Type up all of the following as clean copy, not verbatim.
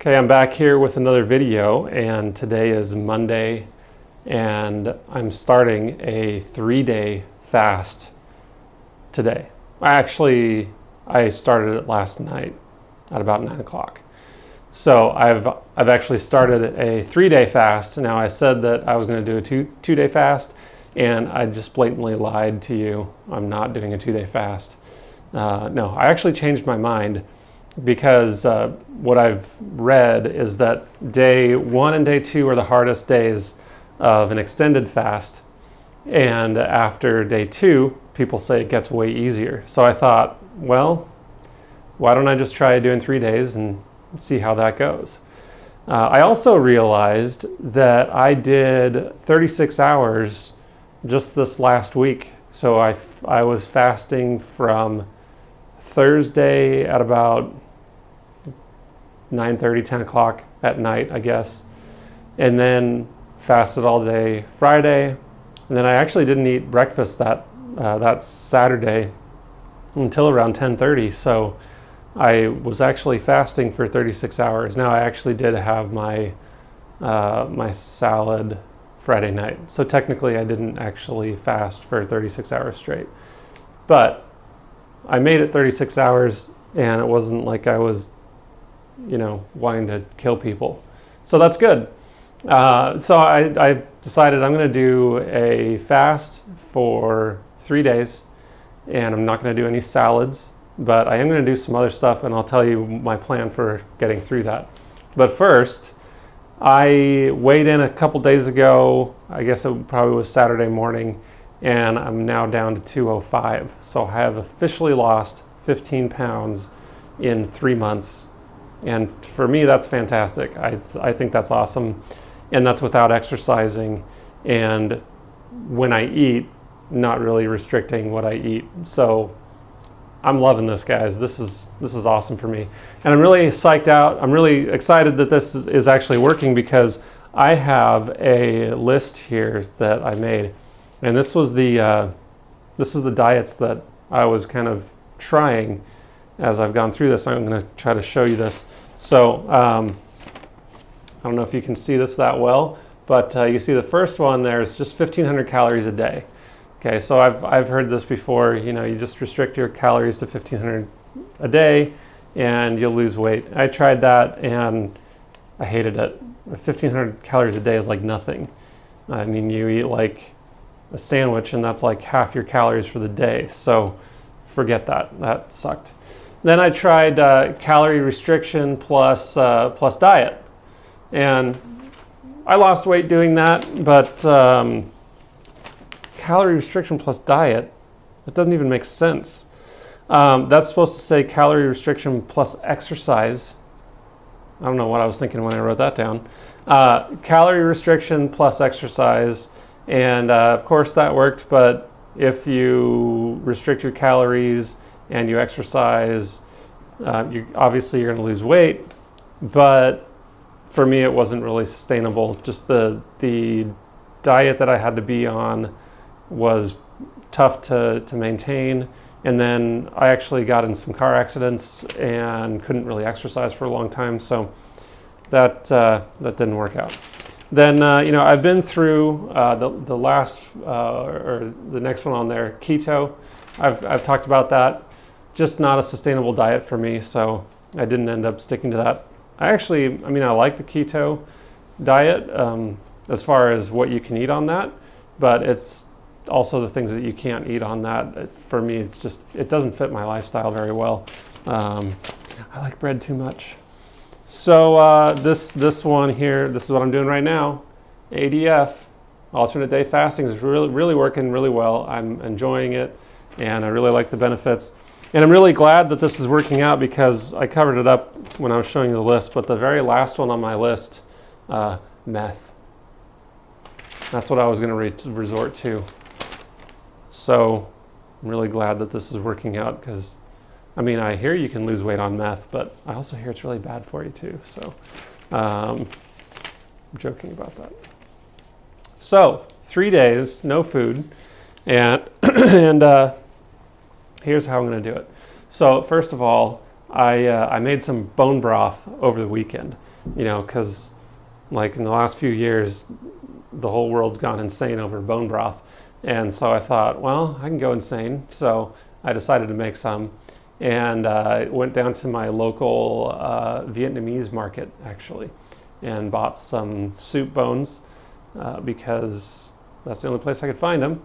Okay, I'm back here with another video, and today is Monday, and I'm starting a 3-day fast today. I started it last night at about 9 o'clock. So I've actually started a 3-day fast. Now, I said that I was going to do a two-day fast, and I just blatantly lied to you. I'm not doing a 2-day fast. No, I actually changed my mind, because what I've read is that day 1 and day 2 are the hardest days of an extended fast, and after day 2 people say it gets way easier. So I thought, well, why don't I just try doing 3 days and see how that goes. I also realized that I did 36 hours just this last week. So I was fasting from Thursday at about 9:30, 10 o'clock at night, I guess, and then fasted all day Friday, and then I actually didn't eat breakfast that Saturday until around 10:30. So I was actually fasting for 36 hours. Now, I actually did have my salad Friday night, so technically I didn't actually fast for 36 hours straight, but I made it 36 hours, and it wasn't like I was wanting to kill people. So that's good. So I decided I'm going to do a fast for 3 days, and I'm not going to do any salads, but I am going to do some other stuff, and I'll tell you my plan for getting through that. But first, I weighed in a couple days ago. I guess it probably was Saturday morning, and I'm now down to 205. So I have officially lost 15 pounds in 3 months. And for me, that's fantastic. I think that's awesome. And that's without exercising, and when I eat, not really restricting what I eat. So I'm loving this, guys. This is awesome for me. And I'm really psyched out. I'm really excited that this is actually working, because I have a list here that I made. And this is the diets that I was kind of trying as I've gone through this. I'm going to try to show you this. So I don't know if you can see this that well, but you see the first one there is just 1,500 calories a day. Okay, so I've heard this before. You just restrict your calories to 1,500 a day, and you'll lose weight. I tried that, and I hated it. 1,500 calories a day is like nothing. I mean, you eat like a sandwich, and that's like half your calories for the day. So forget that. That sucked. Then I tried calorie restriction plus diet, and I lost weight doing that. But calorie restriction plus diet, it doesn't even make sense. That's supposed to say calorie restriction plus exercise. I don't know what I was thinking when I wrote that down. Calorie restriction plus exercise, and of course that worked. But if you restrict your calories and you exercise, obviously you're going to lose weight. But for me, it wasn't really sustainable. Just the diet that I had to be on was tough to maintain. And then I actually got in some car accidents and couldn't really exercise for a long time. So that didn't work out. Then I've been through the last or the next one on there, keto. I've talked about that. Just not a sustainable diet for me, so I didn't end up sticking to that. I like the keto diet as far as what you can eat on that, but it's also the things that you can't eat on that. For me, it doesn't fit my lifestyle very well. I like bread too much. So this one here, this is what I'm doing right now. ADF, alternate day fasting, is really working really well. I'm enjoying it, and I really like the benefits. And I'm really glad that this is working out, because I covered it up when I was showing you the list, but the very last one on my list, meth. That's what I was going to resort to. So I'm really glad that this is working out, because I hear you can lose weight on meth, but I also hear it's really bad for you too. So I'm joking about that. So 3 days, no food, and here's how I'm going to do it. So first of all, I made some bone broth over the weekend, because like in the last few years, the whole world's gone insane over bone broth. And so I thought, well, I can go insane. So I decided to make some, and went down to my local Vietnamese market, actually, and bought some soup bones because that's the only place I could find them.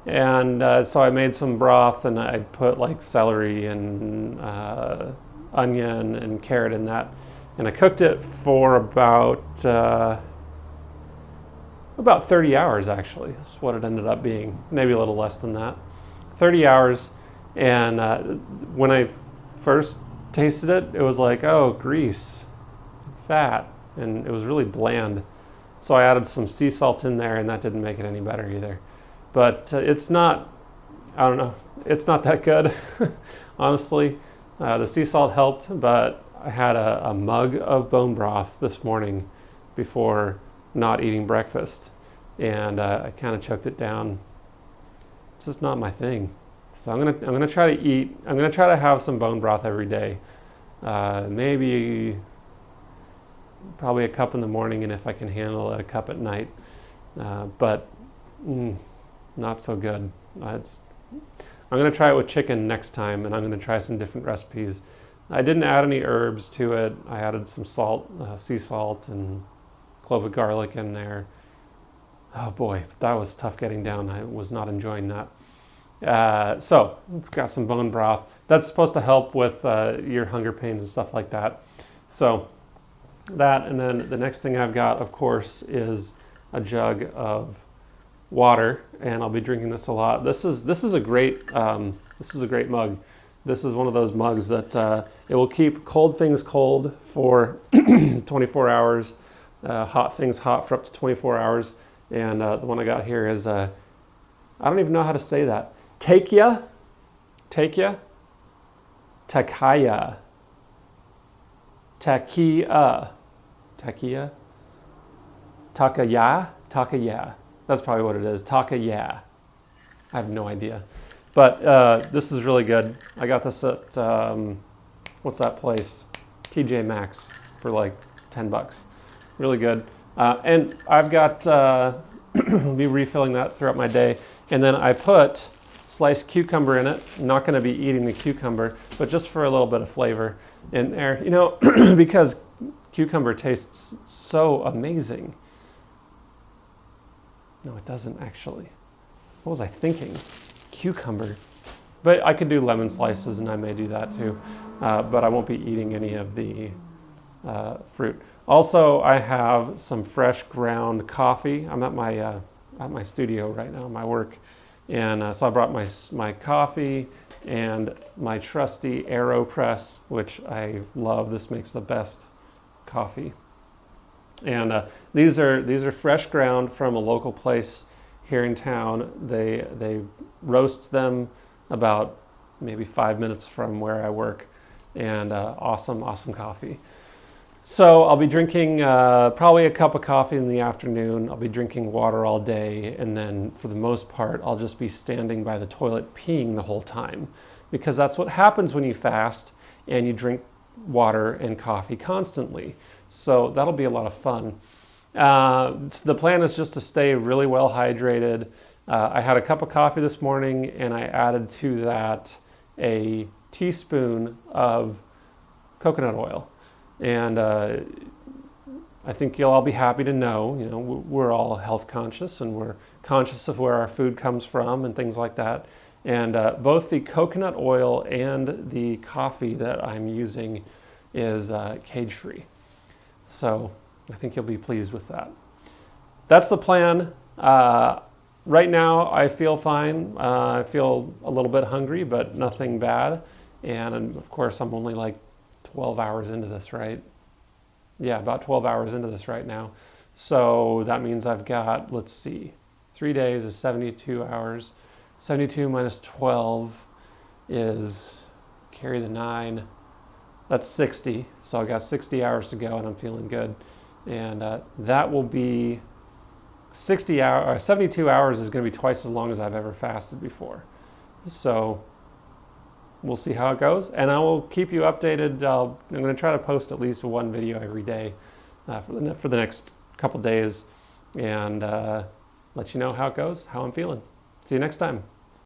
And so I made some broth, and I put like celery and onion and carrot in that. And I cooked it for about 30 hours, actually. That's what it ended up being, maybe a little less than that. 30 hours. And when I first tasted it, it was like, oh, grease, fat, and it was really bland. So I added some sea salt in there, and that didn't make it any better either. But it's not, I don't know, it's not that good, honestly. The sea salt helped, but I had a mug of bone broth this morning before not eating breakfast, and I kind of choked it down. It's just not my thing. So I'm gonna try to have some bone broth every day. Maybe probably a cup in the morning, and if I can handle it, a cup at night. But not so good. I'm going to try it with chicken next time, and I'm going to try some different recipes. I didn't add any herbs to it. I added some salt, sea salt, and clove of garlic in there. Oh boy, that was tough getting down. I was not enjoying that. So we've got some bone broth. That's supposed to help with your hunger pains and stuff like that. So that, and then the next thing I've got, of course, is a jug of water, and I'll be drinking this a lot. This is a great mug. This is one of those mugs that it will keep cold things cold for 24 hours, hot things hot for up to 24 hours. And the one I got here is I don't even know how to say that. Takaya, Takia, Takaya. That's probably what it is. Takaya. I have no idea. But this is really good. I got this at, what's that place? TJ Maxx for like $10. Really good. And I've got, be refilling that throughout my day. And then I put sliced cucumber in it. I'm not going to be eating the cucumber, but just for a little bit of flavor in there. Because cucumber tastes so amazing. No, it doesn't actually. What was I thinking? Cucumber. But I could do lemon slices, and I may do that too. But I won't be eating any of the fruit. Also, I have some fresh ground coffee. I'm at my studio right now, my work. And so I brought my coffee and my trusty AeroPress, which I love. This makes the best coffee. And these are fresh ground from a local place here in town. They roast them about maybe 5 minutes from where I work, and awesome coffee. So I'll be drinking probably a cup of coffee in the afternoon. I'll be drinking water all day, and then for the most part, I'll just be standing by the toilet peeing the whole time, because that's what happens when you fast and you drink water and coffee constantly. So that'll be a lot of fun. The plan is just to stay really well hydrated. I had a cup of coffee this morning, and I added to that a teaspoon of coconut oil. And I think you'll all be happy to know, we're all health conscious, and we're conscious of where our food comes from and things like that. And both the coconut oil and the coffee that I'm using is cage-free. So I think you'll be pleased with that. That's the plan. Right now, I feel fine. I feel a little bit hungry, but nothing bad. And of course, I'm only like 12 hours into this, right? Yeah, about 12 hours into this right now. So that means I've got, 3 days is 72 hours. 72 minus 12 is, carry the 9, that's 60. So I got 60 hours to go, and I'm feeling good. And that will be 72 hours is going to be twice as long as I've ever fasted before. So we'll see how it goes, and I will keep you updated. I'm going to try to post at least one video every day for the next couple days, and let you know how it goes, how I'm feeling. See you next time.